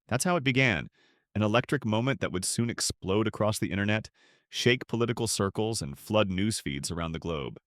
That's how it began, an electric moment that would soon explode across the internet, shake political circles, and flood news feeds around the globe.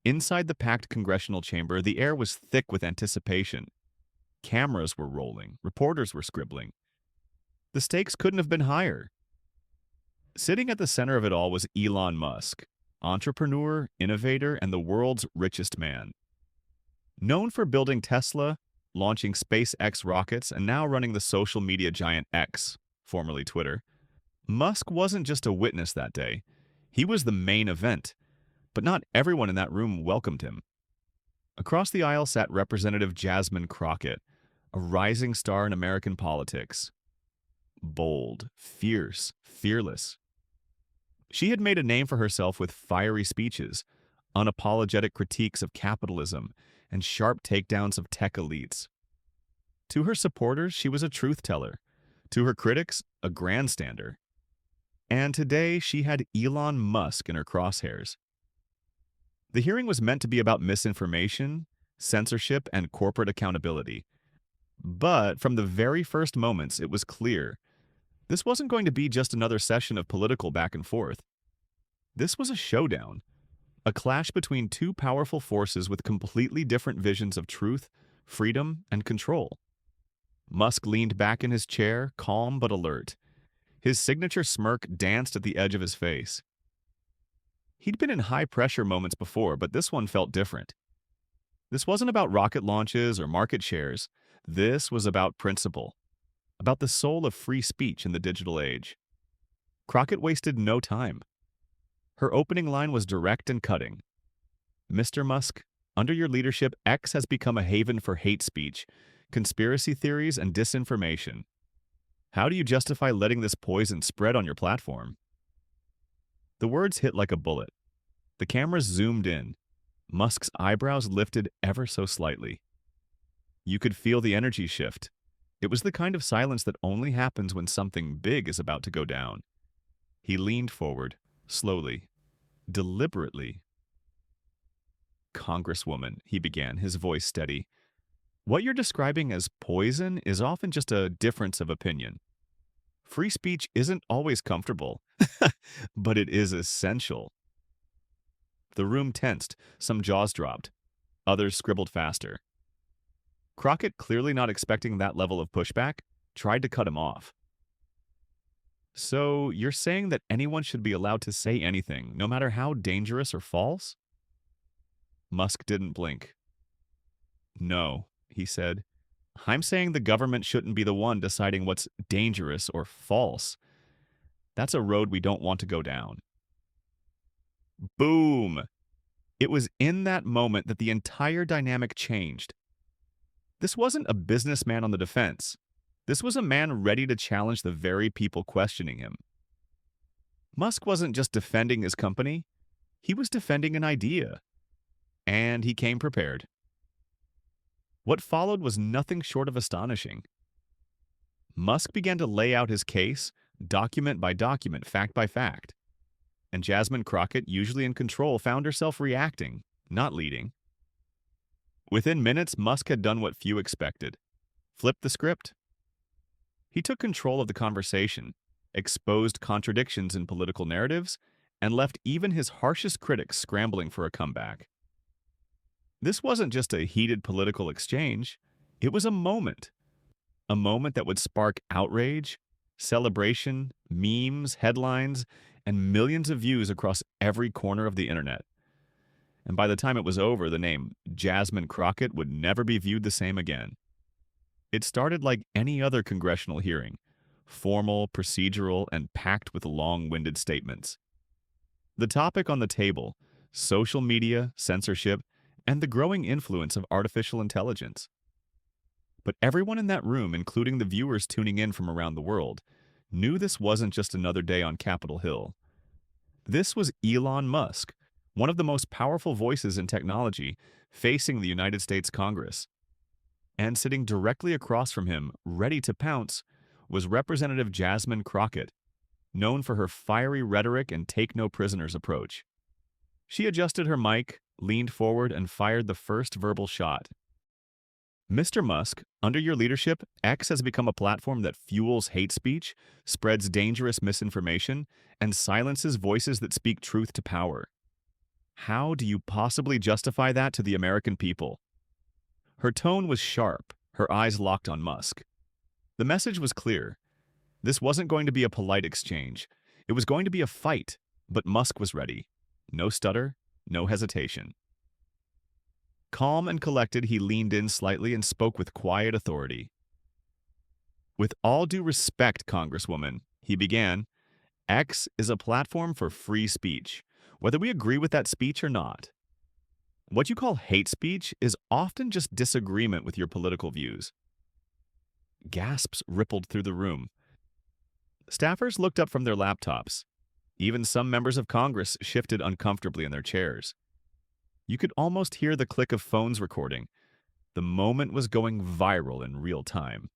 Inside the packed congressional chamber, the air was thick with anticipation. Cameras were rolling, reporters were scribbling. The stakes couldn't have been higher. Sitting at the center of it all was Elon Musk, entrepreneur, innovator, and the world's richest man. Known for building Tesla, launching SpaceX rockets, and now running the social media giant X, formerly Twitter, Musk wasn't just a witness that day. He was the main event, but not everyone in that room welcomed him. Across the aisle sat Representative Jasmine Crockett, a rising star in American politics. Bold, fierce, fearless. She had made a name for herself with fiery speeches, unapologetic critiques of capitalism, and sharp takedowns of tech elites. To her supporters, she was a truth teller. To her critics, a grandstander. And today, she had Elon Musk in her crosshairs. The hearing was meant to be about misinformation, censorship, and corporate accountability. But from the very first moments, it was clear this wasn't going to be just another session of political back and forth. This was a showdown, a clash between two powerful forces with completely different visions of truth, freedom, and control. Musk leaned back in his chair, calm but alert. His signature smirk danced at the edge of his face. He'd been in high-pressure moments before, but this one felt different. This wasn't about rocket launches or market shares. This was about principle, about the soul of free speech in the digital age. Crockett wasted no time. Her opening line was direct and cutting. Mr. Musk, under your leadership, X has become a haven for hate speech, conspiracy theories, and disinformation. How do you justify letting this poison spread on your platform? The words hit like a bullet. The cameras zoomed in. Musk's eyebrows lifted ever so slightly. You could feel the energy shift. It was the kind of silence that only happens when something big is about to go down. He leaned forward, slowly, deliberately. Congresswoman, he began, his voice steady. What you're describing as poison is often just a difference of opinion. Free speech isn't always comfortable, but it is essential. The room tensed, some jaws dropped. Others scribbled faster. Crockett, clearly not expecting that level of pushback, tried to cut him off. So, you're saying that anyone should be allowed to say anything, no matter how dangerous or false? Musk didn't blink. No, he said. I'm saying the government shouldn't be the one deciding what's dangerous or false. That's a road we don't want to go down. Boom! It was in that moment that the entire dynamic changed. This wasn't a businessman on the defense. This was a man ready to challenge the very people questioning him. Musk wasn't just defending his company, he was defending an idea. And he came prepared. What followed was nothing short of astonishing. Musk began to lay out his case, document by document, fact by fact. And Jasmine Crockett, usually in control, found herself reacting, not leading. Within minutes, Musk had done what few expected. Flipped the script. He took control of the conversation, exposed contradictions in political narratives, and left even his harshest critics scrambling for a comeback. This wasn't just a heated political exchange, it was a moment that would spark outrage, celebration, memes, headlines, and millions of views across every corner of the internet. And by the time it was over, the name Jasmine Crockett would never be viewed the same again. It started like any other congressional hearing, formal, procedural, and packed with long-winded statements. The topic on the table, social media, censorship, and the growing influence of artificial intelligence. But everyone in that room, including the viewers tuning in from around the world, knew this wasn't just another day on Capitol Hill. This was Elon Musk, one of the most powerful voices in technology, facing the United States Congress. And sitting directly across from him, ready to pounce, was Representative Jasmine Crockett, known for her fiery rhetoric and take-no-prisoners approach. She adjusted her mic, leaned forward, and fired the first verbal shot. Mr. Musk, under your leadership, X has become a platform that fuels hate speech, spreads dangerous misinformation, and silences voices that speak truth to power. How do you possibly justify that to the American people? Her tone was sharp, her eyes locked on Musk. The message was clear. This wasn't going to be a polite exchange. It was going to be a fight, but Musk was ready. No stutter, no hesitation. Calm and collected, he leaned in slightly and spoke with quiet authority. With all due respect, Congresswoman, he began, X is a platform for free speech, whether we agree with that speech or not. What you call hate speech is often just disagreement with your political views. Gasps rippled through the room. Staffers looked up from their laptops. Even some members of Congress shifted uncomfortably in their chairs. You could almost hear the click of phones recording. The moment was going viral in real time.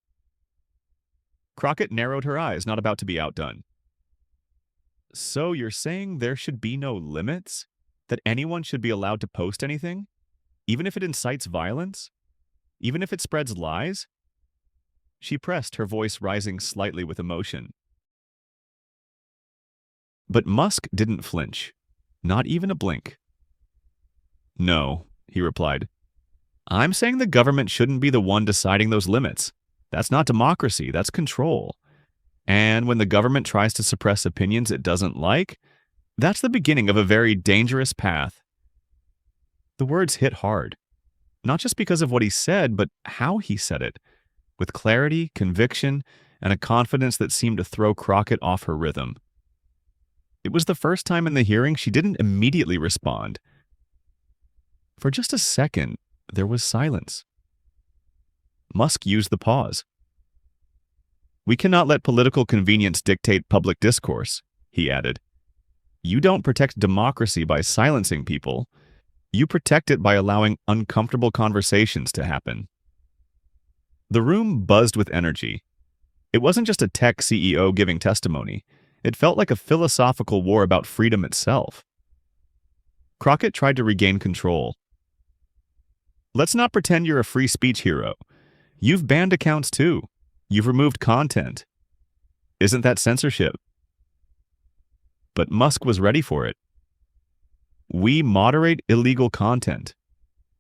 Crockett narrowed her eyes, not about to be outdone. So you're saying there should be no limits? That anyone should be allowed to post anything? Even if it incites violence? Even if it spreads lies? She pressed, her voice rising slightly with emotion. But Musk didn't flinch. Not even a blink. No, he replied. I'm saying the government shouldn't be the one deciding those limits. That's not democracy, that's control. And when the government tries to suppress opinions it doesn't like, that's the beginning of a very dangerous path. The words hit hard, not just because of what he said, but how he said it, with clarity, conviction, and a confidence that seemed to throw Crockett off her rhythm. It was the first time in the hearing she didn't immediately respond. For just a second, there was silence. Musk used the pause. We cannot let political convenience dictate public discourse, he added. You don't protect democracy by silencing people. You protect it by allowing uncomfortable conversations to happen. The room buzzed with energy. It wasn't just a tech CEO giving testimony. It felt like a philosophical war about freedom itself. Crockett tried to regain control. Let's not pretend you're a free speech hero. You've banned accounts too. You've removed content. Isn't that censorship? But Musk was ready for it. We moderate illegal content.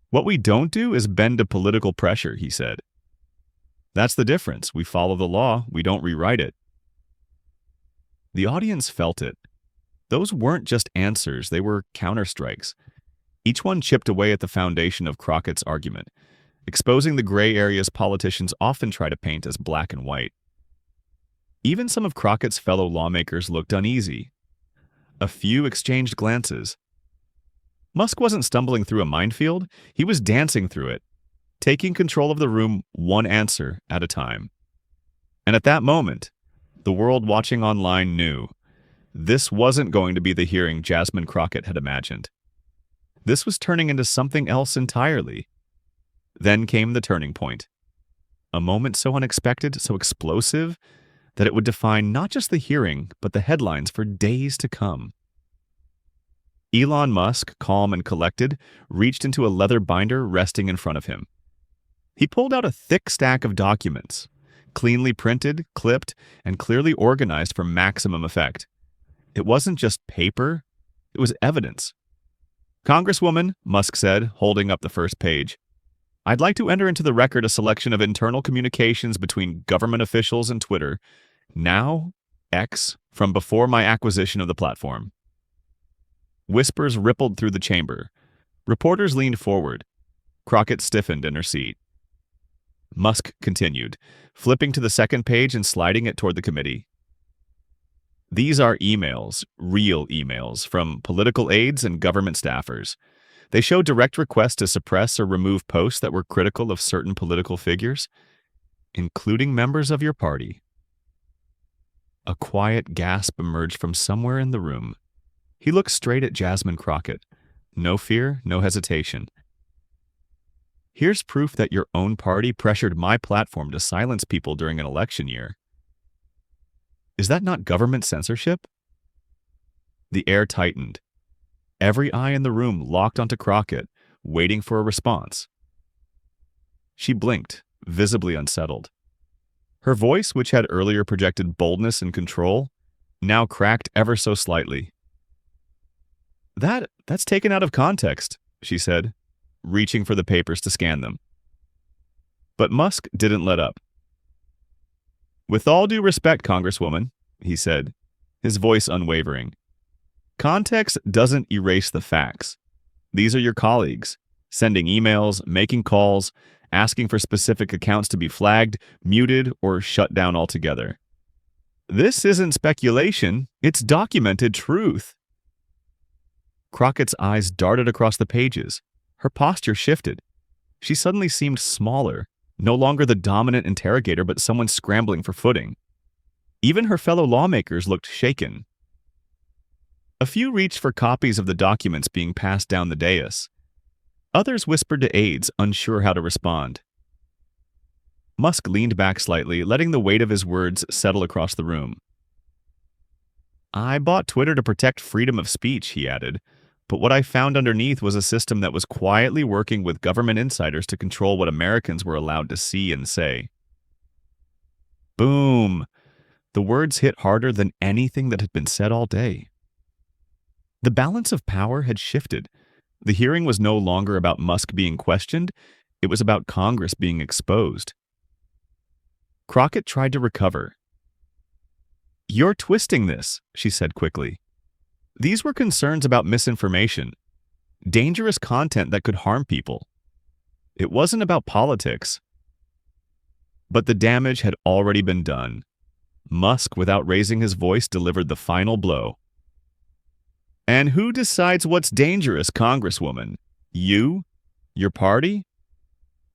What we don't do is bend to political pressure, he said. That's the difference. We follow the law, we don't rewrite it. The audience felt it. Those weren't just answers, they were counterstrikes. Each one chipped away at the foundation of Crockett's argument, exposing the gray areas politicians often try to paint as black and white. Even some of Crockett's fellow lawmakers looked uneasy. A few exchanged glances. Musk wasn't stumbling through a minefield, he was dancing through it, taking control of the room one answer at a time. And at that moment, the world watching online knew this wasn't going to be the hearing Jasmine Crockett had imagined. This was turning into something else entirely. Then came the turning point. A moment so unexpected, so explosive, that it would define not just the hearing, but the headlines for days to come. Elon Musk, calm and collected, reached into a leather binder resting in front of him. He pulled out a thick stack of documents, cleanly printed, clipped, and clearly organized for maximum effect. It wasn't just paper, it was evidence. Congresswoman, Musk said, holding up the first page, I'd like to enter into the record a selection of internal communications between government officials and Twitter, now X, from before my acquisition of the platform. Whispers rippled through the chamber. Reporters leaned forward. Crockett stiffened in her seat. Musk continued, flipping to the second page and sliding it toward the committee. These are emails, real emails, from political aides and government staffers. They show direct requests to suppress or remove posts that were critical of certain political figures, including members of your party. A quiet gasp emerged from somewhere in the room. He looked straight at Jasmine Crockett. No fear, no hesitation. Here's proof that your own party pressured my platform to silence people during an election year. Is that not government censorship? The air tightened. Every eye in the room locked onto Crockett, waiting for a response. She blinked, visibly unsettled. Her voice, which had earlier projected boldness and control, now cracked ever so slightly. That's taken out of context, she said, reaching for the papers to scan them. But Musk didn't let up. With all due respect, Congresswoman, he said, his voice unwavering. Context doesn't erase the facts. These are your colleagues, sending emails, making calls, asking for specific accounts to be flagged, muted, or shut down altogether. This isn't speculation, it's documented truth. Crockett's eyes darted across the pages. Her posture shifted. She suddenly seemed smaller, no longer the dominant interrogator but someone scrambling for footing. Even her fellow lawmakers looked shaken. A few reached for copies of the documents being passed down the dais. Others whispered to aides, unsure how to respond. Musk leaned back slightly, letting the weight of his words settle across the room. I bought Twitter to protect freedom of speech, he added, but what I found underneath was a system that was quietly working with government insiders to control what Americans were allowed to see and say. Boom! The words hit harder than anything that had been said all day. The balance of power had shifted. The hearing was no longer about Musk being questioned, it was about Congress being exposed. Crockett tried to recover. You're twisting this, she said quickly. These were concerns about misinformation, dangerous content that could harm people. It wasn't about politics. But the damage had already been done. Musk, without raising his voice, delivered the final blow. And who decides what's dangerous, Congresswoman? You? Your party?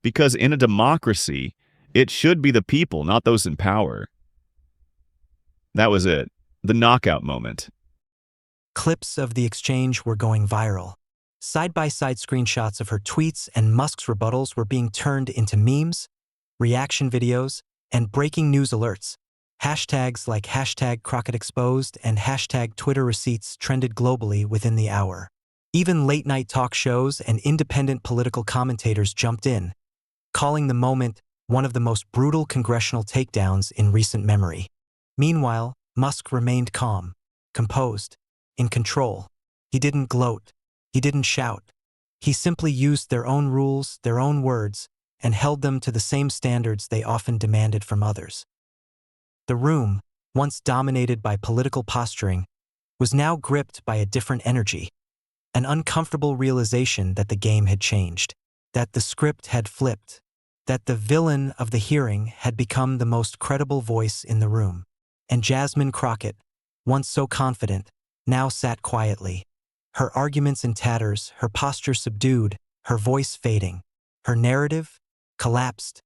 Because in a democracy, it should be the people, not those in power. That was it. The knockout moment. Clips of the exchange were going viral. Side-by-side screenshots of her tweets and Musk's rebuttals were being turned into memes, reaction videos, and breaking news alerts. Hashtags like #CrockettExposed and #TwitterReceipts trended globally within the hour. Even late-night talk shows and independent political commentators jumped in, calling the moment one of the most brutal congressional takedowns in recent memory. Meanwhile, Musk remained calm, composed, in control. He didn't gloat. He didn't shout. He simply used their own rules, their own words, and held them to the same standards they often demanded from others. The room, once dominated by political posturing, was now gripped by a different energy, an uncomfortable realization that the game had changed, that the script had flipped, that the villain of the hearing had become the most credible voice in the room. And Jasmine Crockett, once so confident, now sat quietly, her arguments in tatters, her posture subdued, her voice fading. Her narrative collapsed